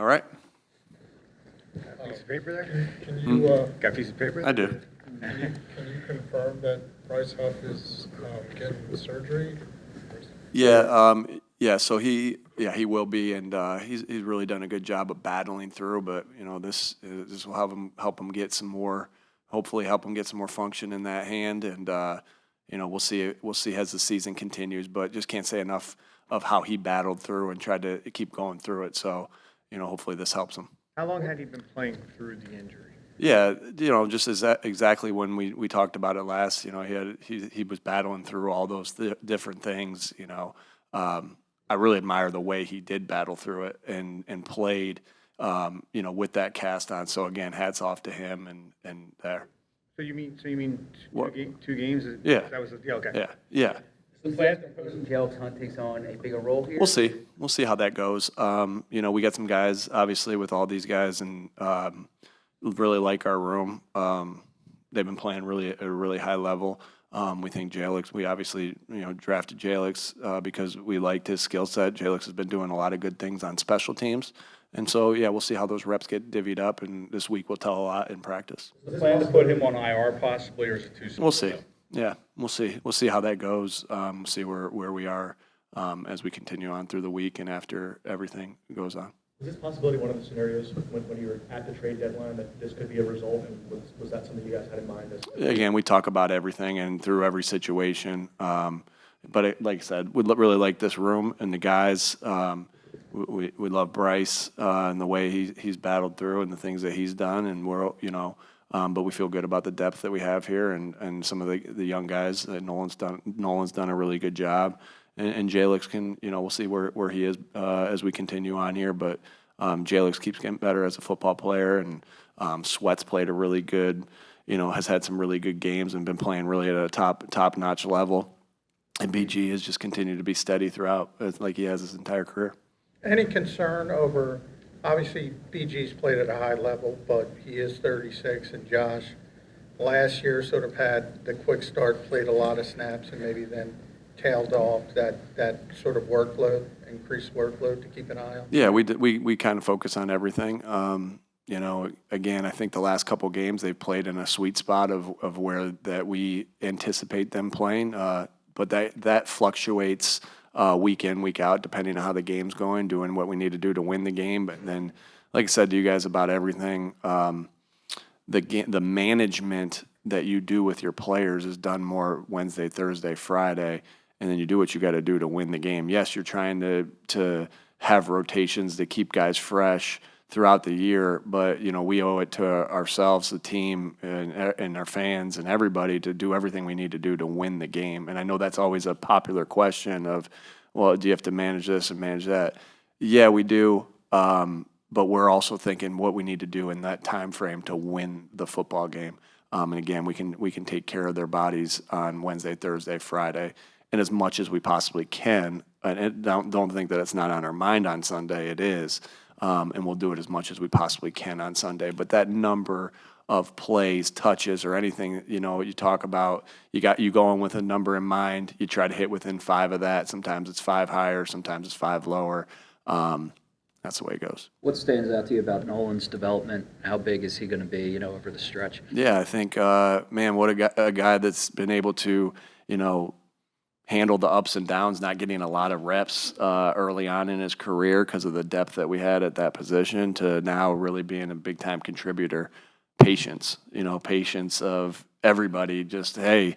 All right. Got a piece of paper there? Can you, Got a piece of paper? I do. can you confirm that Bryce Huff is getting the surgery? Yeah. So he will be, and he's really done a good job of battling through. But this will help him get some more, hopefully help him get some more function in that hand, and we'll see as the season continues. But just can't say enough of how he battled through and tried to keep going through it. So hopefully this helps him. How long had he been playing through the injury? Yeah, just as exactly when we talked about it last, he was battling through all those different things. I really admire the way he did battle through it and played, with that cast on. So again, hats off to him and there. So you mean What? two games? Yeah. That was okay. Yeah. So Jalen Hunt takes on a bigger role here? We'll see how that goes. We got some guys, obviously, with all these guys, and really like our room. They've been playing at a really high level. We think Jalix, we obviously, drafted Jalix because we liked his skill set. Jalix has been doing a lot of good things on special teams. And so, we'll see how those reps get divvied up, and this week will tell a lot in practice. Is the plan to put him on IR possibly, or is it too soon? We'll see. Yeah, we'll see. We'll see how that goes. See where we are as we continue on through the week and after everything goes on. Is this possibility one of the scenarios when you were at the trade deadline that this could be a result, and was that something you guys had in mind? Again, we talk about everything and through every situation. But like I said, we really like this room and the guys. We love Bryce and the way he's battled through and the things that he's done, and but we feel good about the depth that we have here and some of the young guys. Nolan's done a really good job, and Jalix can, we'll see where he is as we continue on here. But Jalix keeps getting better as a football player, and Sweat's played a really good, has had some really good games and been playing really at a top-notch level. And BG has just continued to be steady throughout, like he has his entire career. Any concern over, obviously BG's played at a high level, but he is 36, and Josh last year sort of had the quick start, played a lot of snaps, and maybe then tailed off that sort of workload, increased workload to keep an eye on? Yeah, we kind of focus on everything. Again, I think the last couple games they've played in a sweet spot of where that we anticipate them playing, but that fluctuates week in, week out, depending on how the game's going, doing what we need to do to win the game. But then, like I said to you guys about everything, the management that you do with your players is done more Wednesday, Thursday, Friday, and then you do what you got to do to win the game. Yes, you're trying to have rotations to keep guys fresh throughout the year, but we owe it to ourselves, the team, and our fans and everybody to do everything we need to do to win the game. And I know that's always a popular question of, well, do you have to manage this and manage that? Yeah, we do, but we're also thinking what we need to do in that time frame to win the football game. And again, we can take care of their bodies on Wednesday, Thursday, Friday, and as much as we possibly can. And don't think that it's not on our mind on Sunday. It is. And we'll do it as much as we possibly can on Sunday. But that number of plays, touches, or anything, you talk about, you go in with a number in mind, you try to hit within 5 of that. Sometimes it's 5 higher, sometimes it's 5 lower. That's the way it goes. What stands out to you about Nolan's development? How big is he going to be, over the stretch? Yeah, I think, what a guy that's been able to, handle the ups and downs, not getting a lot of reps early on in his career because of the depth that we had at that position, to now really being a big-time contributor. Patience of everybody. Just, hey,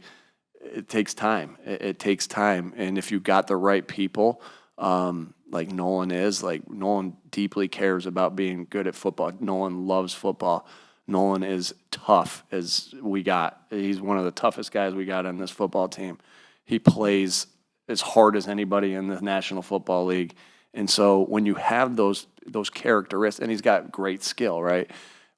it takes time. It takes time. And if you got the right people, like Nolan is, Nolan deeply cares about being good at football. Nolan loves football. Nolan is tough as we got. He's one of the toughest guys we got on this football team. He plays as hard as anybody in the National Football League. And so when you have those characteristics, and he's got great skill, right?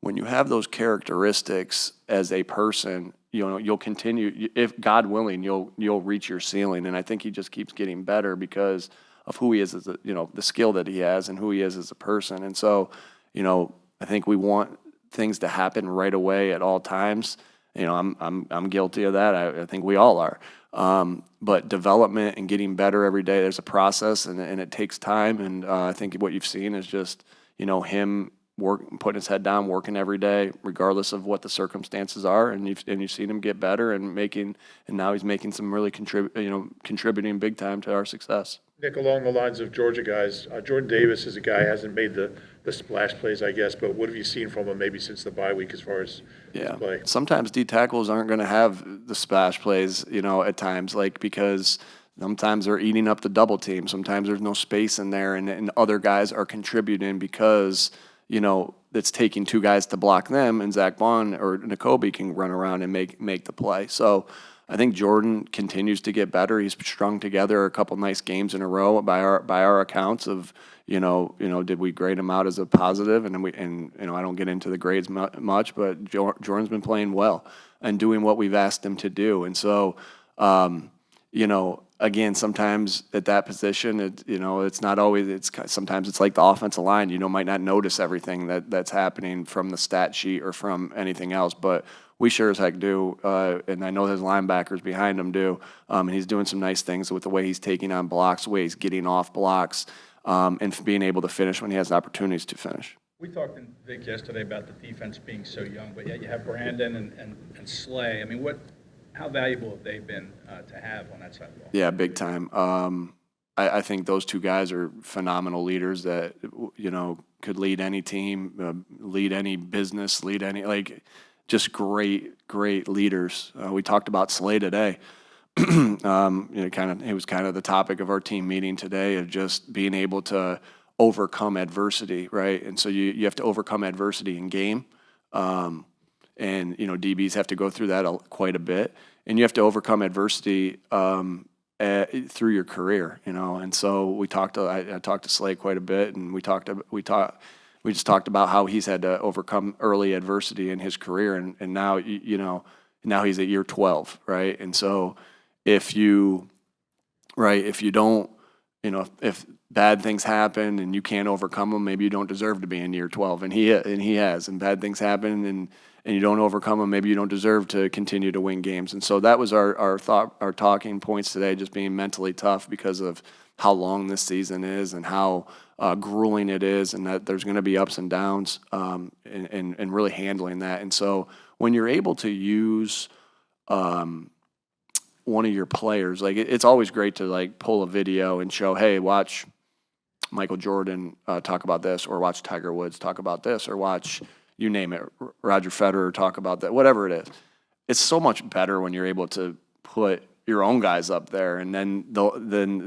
When you have those characteristics as a person, you'll continue, if God willing, you'll reach your ceiling. And I think he just keeps getting better because of who he is as the skill that he has and who he is as a person. And so, I think we want things to happen right away at all times. I'm guilty of that. I think we all are. But development and getting better every day, there's a process, and it takes time. And I think what you've seen is just, him putting his head down, working every day, regardless of what the circumstances are, and you've seen him get better and now he's making some really contributing big time to our success. Nick, along the lines of Georgia guys, Jordan Davis is a guy who hasn't made the splash plays, I guess, but what have you seen from him maybe since the bye week as far as his play? Sometimes D tackles aren't going to have the splash plays, at times, because sometimes they're eating up the double team. Sometimes there's no space in there, and other guys are contributing because it's taking two guys to block them, and Zach Vaughn or N'Kobe can run around and make the play. So I think Jordan continues to get better. He's strung together a couple nice games in a row by our accounts of did we grade him out as a positive, and I don't get into the grades much, but Jordan's been playing well and doing what we've asked him to do, and so again, sometimes at that position, it's not always. Sometimes it's like the offensive line. Might not notice everything that's happening from the stat sheet or from anything else, but we sure as heck do. And I know his linebackers behind him do. And he's doing some nice things with the way he's taking on blocks, the way he's getting off blocks, and being able to finish when he has opportunities to finish. We talked in Vic yesterday about the defense being so young, but yet you have Brandon and Slay. I mean, how valuable have they been to have on that side of the ball? Yeah, big time. I think those two guys are phenomenal leaders that, could lead any team, lead any business, lead any, just great leaders. We talked about Slay today. It was kind of the topic of our team meeting today, of just being able to overcome adversity, right? And so you have to overcome adversity in game. And DBs have to go through that quite a bit, and you have to overcome adversity through your career, And so I talked to Slay quite a bit, and we just talked about how he's had to overcome early adversity in his career, and now now he's at year 12, right? And so if you don't, if bad things happen and you can't overcome them, maybe you don't deserve to be in year 12, and he has, and bad things happen and you don't overcome them, maybe you don't deserve to continue to win games. And so that was our talking points today, just being mentally tough because of how long this season is and how grueling it is, and that there's going to be ups and downs, and really handling that. And so when you're able to use one of your players, it's always great to pull a video and show, hey, watch Michael Jordan talk about this, or watch Tiger Woods talk about this, or watch, you name it, Roger Federer talk about that, whatever it is. It's so much better when you're able to put your own guys up there, and then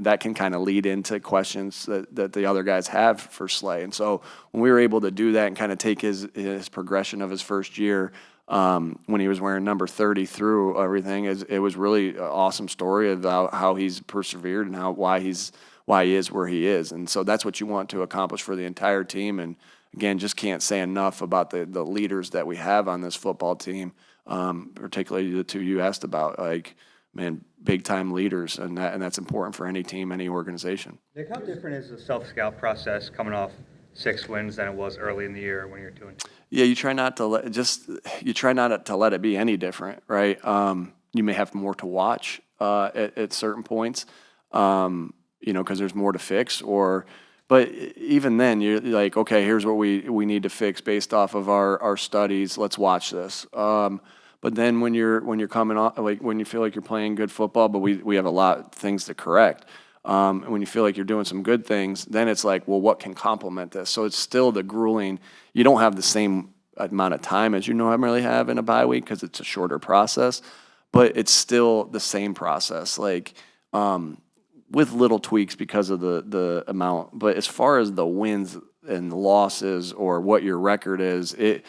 that can kind of lead into questions that the other guys have for Slay. And so when we were able to do that and kind of take his progression of his first year, when he was wearing number 30 through everything, it was really an awesome story about how he's persevered and why he is where he is. And so that's what you want to accomplish for the entire team. And again, just can't say enough about the leaders that we have on this football team, particularly the two you asked about, big time leaders, and that's important for any team, any organization. Nick, how different is the self-scout process coming off 6 wins than it was early in the year when you're 2-2? Yeah, you try not to let it be any different, right? You may have more to watch at certain points, because there's more to fix. But even then, you're like, okay, here's what we need to fix based off of our studies. Let's watch this. But then when you're coming off, when you feel like you're playing good football, but we have a lot of things to correct. And when you feel like you're doing some good things, then it's like, well, what can complement this? So it's still the grueling. You don't have the same amount of time as you normally have in a bye week because it's a shorter process, but it's still the same process, with little tweaks because of the amount. But as far as the wins and the losses or what your record is, it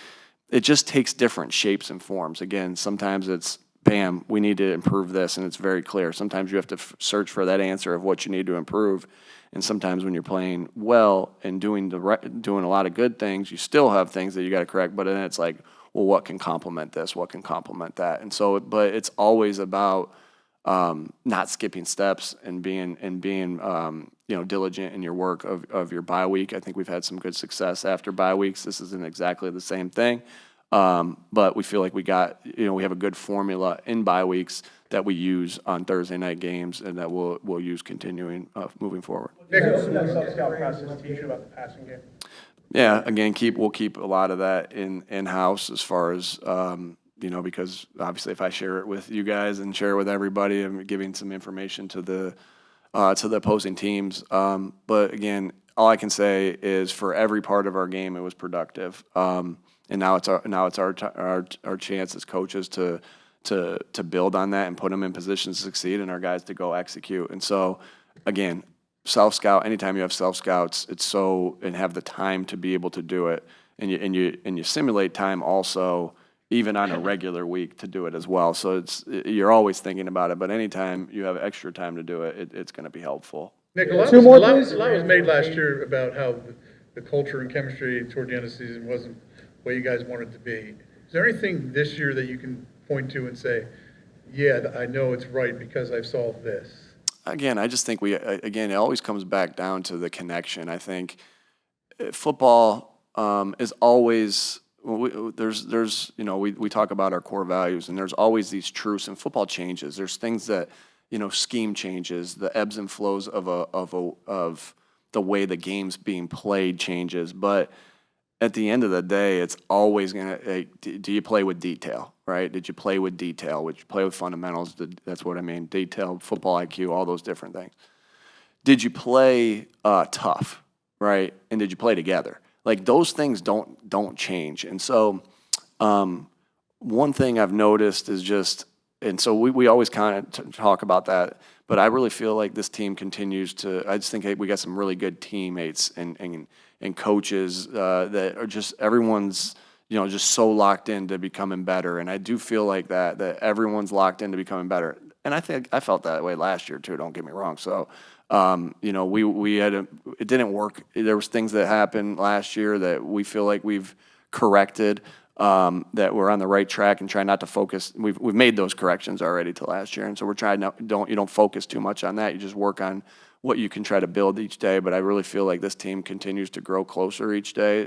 just takes different shapes and forms. Again, sometimes it's, bam, we need to improve this, and it's very clear. Sometimes you have to search for that answer of what you need to improve. And sometimes when you're playing well and doing a lot of good things, you still have things that you got to correct. But then it's like, well, what can complement this? What can complement that? And so, but it's always about not skipping steps and being diligent in your work of your bye week. I think we've had some good success after bye weeks. This isn't exactly the same thing, but we feel like we have a good formula in bye weeks that we use on Thursday night games, and that we'll use continuing moving forward. Nick, what does that self-scout process teach you about the passing game? Yeah, again, we'll keep a lot of that in-house as far as, because obviously if I share it with you guys and share it with everybody, I'm giving some information to the opposing teams. But again, all I can say is for every part of our game, it was productive. And now it's our chance as coaches to build on that and put them in positions to succeed, and our guys to go execute. And so, again, self-scout. Anytime you have self-scouts, and have the time to be able to do it, and you simulate time also, even on a regular week to do it as well. So you're always thinking about it, but anytime you have extra time to do it, it's going to be helpful. Nick, a lot was made last year about how the culture and chemistry toward the end of the season wasn't what you guys wanted to be. Is there anything this year that you can point to and say, yeah, I know it's right because I've solved this? Again, I just think it always comes back down to the connection. I think football is always, we talk about our core values, and there's always these truths, and football changes. There's things that, scheme changes, the ebbs and flows of the way the game's being played changes. But at the end of the day, it's always do you play with detail, right? Did you play with detail? Did you play with fundamentals? That's what I mean, detail, football IQ, all those different things. Did you play tough, right? And did you play together? Like, those things don't change. And so one thing I've noticed is just, and so we always kind of talk about that, but I really feel like this team continues to, I just think we got some really good teammates and coaches that are just, everyone's, just so locked into becoming better. And I do feel like that everyone's locked into becoming better. And I think I felt that way last year too, don't get me wrong. So, it didn't work. There was things that happened last year that we feel like we've corrected, that we're on the right track, and try not to focus. We've made those corrections already to last year. And so we're trying you don't focus too much on that. You just work on what you can try to build each day. But I really feel like this team continues to grow closer each day.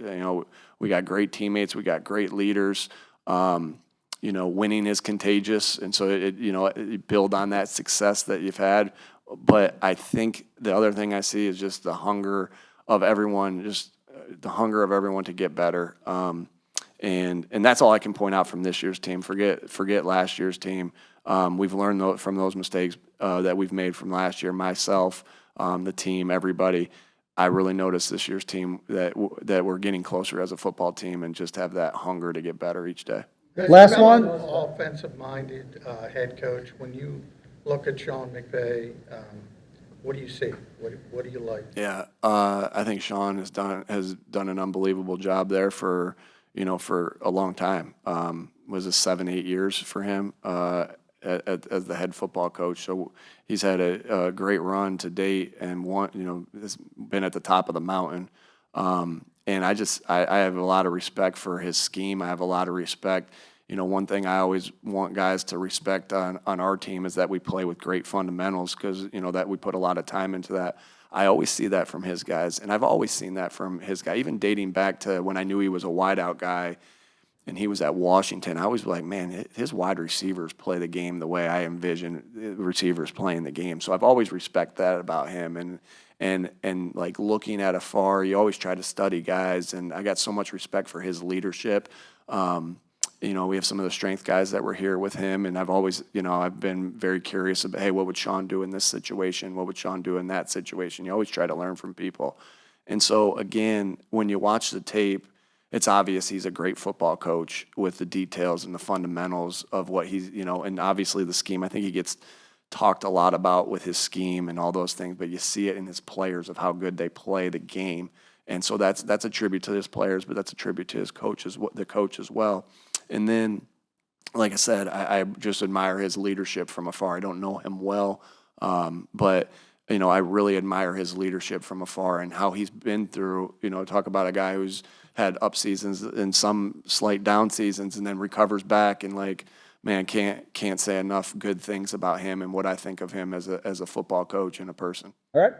We got great teammates. We got great leaders. Winning is contagious. And so you build on that success that you've had. But I think the other thing I see is just the hunger of everyone, to get better. And that's all I can point out from this year's team. Forget last year's team. We've learned from those mistakes that we've made from last year. Myself, the team, everybody. I really noticed this year's team that we're getting closer as a football team, and just have that hunger to get better each day. Last one. Offensive-minded head coach. When you look at Sean McVay, what do you see? What do you like? Yeah, I think Sean has done an unbelievable job there for a long time. Was it 7-8 years for him as the head football coach? So he's had a great run to date, and has been at the top of the mountain. And I have a lot of respect for his scheme. I have a lot of respect. One thing I always want guys to respect on our team is that we play with great fundamentals, because, that we put a lot of time into that. I always see that from his guys, and I've always seen that from his guy, even dating back to when I knew he was a wideout guy and he was at Washington. I was like, man, his wide receivers play the game the way I envision receivers playing the game. So I've always respected that about him. And like, looking at afar, you always try to study guys, and I got so much respect for his leadership. We have some of the strength guys that were here with him, and I've always, I've been very curious about, hey, what would Sean do in this situation? What would Sean do in that situation? You always try to learn from people. And so, again, when you watch the tape, it's obvious he's a great football coach with the details and the fundamentals of what he's, and obviously the scheme. I think he gets talked a lot about with his scheme and all those things, but you see it in his players of how good they play the game. And so that's a tribute to his players, but that's a tribute to his coaches, the coach as well. And then, like I said, I just admire his leadership from afar. I don't know him well, but I really admire his leadership from afar and how he's been through. Talk about a guy who's had up seasons and some slight down seasons, and then recovers back. And can't say enough good things about him and what I think of him as a football coach and a person. All right,